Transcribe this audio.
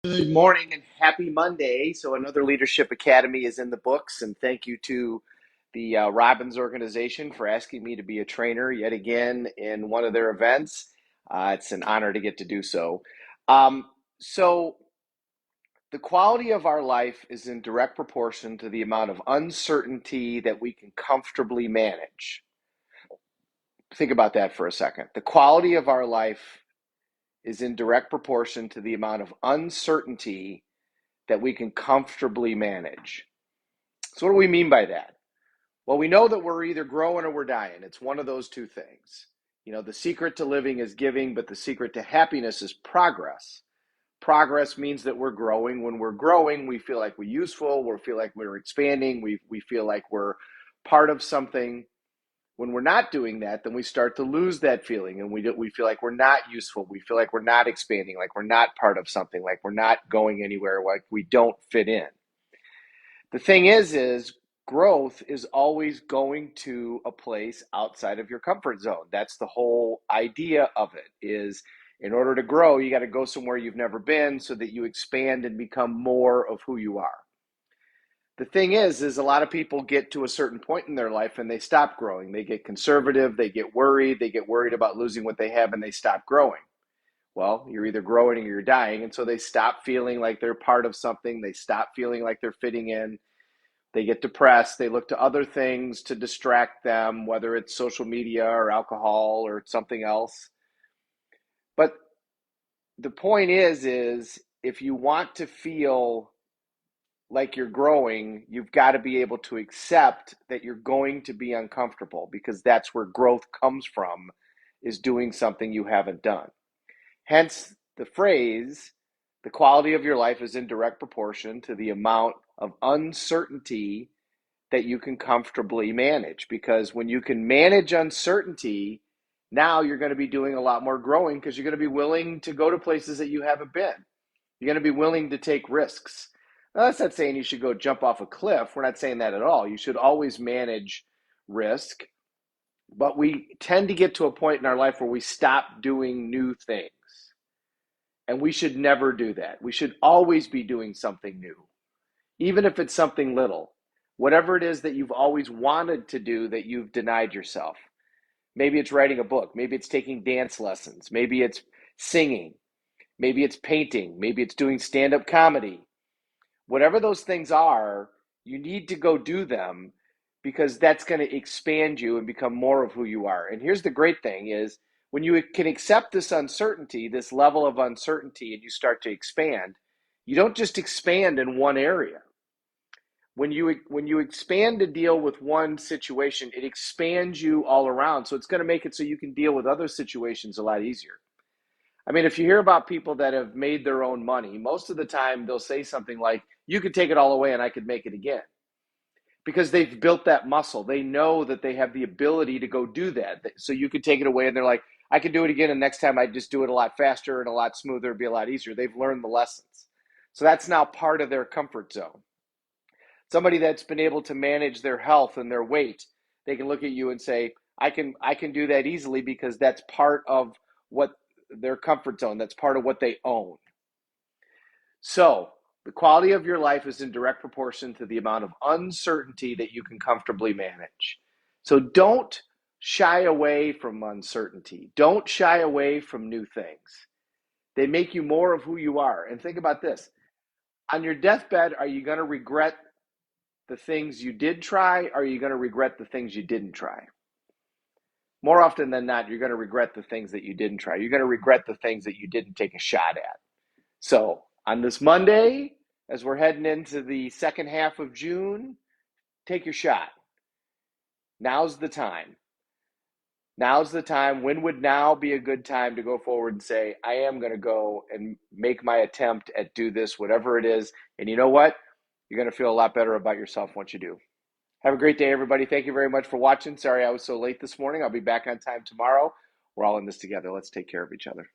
Good morning and happy Monday. So, another Leadership Academy is in the books, and thank you to the Robbins organization for asking me to be a trainer yet again in one of their events. It's an honor to get to do so. Um, so, the quality of our life is in direct proportion to the amount of uncertainty that we can comfortably manage. Think about that for a second. The quality of our life is in direct proportion to the amount of uncertainty that we can comfortably manage. So, what do we mean by that? Well, we know that we're either growing or we're dying. It's one of those two things. The secret to living is giving, but the secret to happiness is progress. Progress means that we're growing. When we're growing, we feel like we're useful, we feel like we're expanding, we feel like we're part of something. When we're not doing that, then we start to lose that feeling, and we feel like we're not useful. We feel like we're not expanding, like we're not part of something, like we're not going anywhere, like we don't fit in. The thing is growth is always going to a place outside of your comfort zone. That's the whole idea of it. Is in order to grow, you got to go somewhere you've never been so that you expand and become more of who you are. The thing is a lot of people get to a certain point in their life and they stop growing. They get conservative, they get worried about losing what they have, and they stop growing. Well, you're either growing or you're dying. And so they stop feeling like they're part of something. They stop feeling like they're fitting in. They get depressed. They look to other things to distract them, whether it's social media or alcohol or something else. But the point is if you want to feel like you're growing, you've got to be able to accept that you're going to be uncomfortable, because that's where growth comes from, is doing something you haven't done. Hence the phrase, the quality of your life is in direct proportion to the amount of uncertainty that you can comfortably manage. Because when you can manage uncertainty, now you're going to be doing a lot more growing, because you're going to be willing to go to places that you haven't been. You're going to be willing to take risks. Now, that's not saying you should go jump off a cliff. We're not saying that at all. You should always manage risk. But we tend to get to a point in our life where we stop doing new things. And we should never do that. We should always be doing something new, even if it's something little. Whatever it is that you've always wanted to do that you've denied yourself. Maybe it's writing a book. Maybe it's taking dance lessons. Maybe it's singing. Maybe it's painting. Maybe it's doing stand-up comedy. Whatever those things are, you need to go do them, because that's going to expand you and become more of who you are. And here's the great thing is, when you can accept this uncertainty, this level of uncertainty, and you start to expand, you don't just expand in one area. When you expand to deal with one situation, it expands you all around. So it's going to make it so you can deal with other situations a lot easier. I mean, if you hear about people that have made their own money, most of the time they'll say something like, you could take it all away and I could make it again. Because they've built that muscle. They know that they have the ability to go do that. So you could take it away and they're like, I could do it again, and next time I'd just do it a lot faster and a lot smoother, it'd be a lot easier. They've learned the lessons. So that's now part of their comfort zone. Somebody that's been able to manage their health and their weight, they can look at you and say, I can do that easily, because that's part of what their comfort zone, that's part of what they own. So the quality of your life is in direct proportion to the amount of uncertainty that you can comfortably manage. So don't shy away from uncertainty. Don't shy away from new things. They make you more of who you are. And think about this. On your deathbed, are you going to regret the things you did try, or are you going to regret the things you didn't try? More often than not, you're going to regret the things that you didn't try. You're going to regret the things that you didn't take a shot at. So on this Monday, as we're heading into the second half of June, take your shot. Now's the time. Now's the time. When would now be a good time to go forward and say, I am going to go and make my attempt at do this, whatever it is. And you know what? You're going to feel a lot better about yourself once you do. Have a great day, everybody. Thank you very much for watching. Sorry I was so late this morning. I'll be back on time tomorrow. We're all in this together. Let's take care of each other.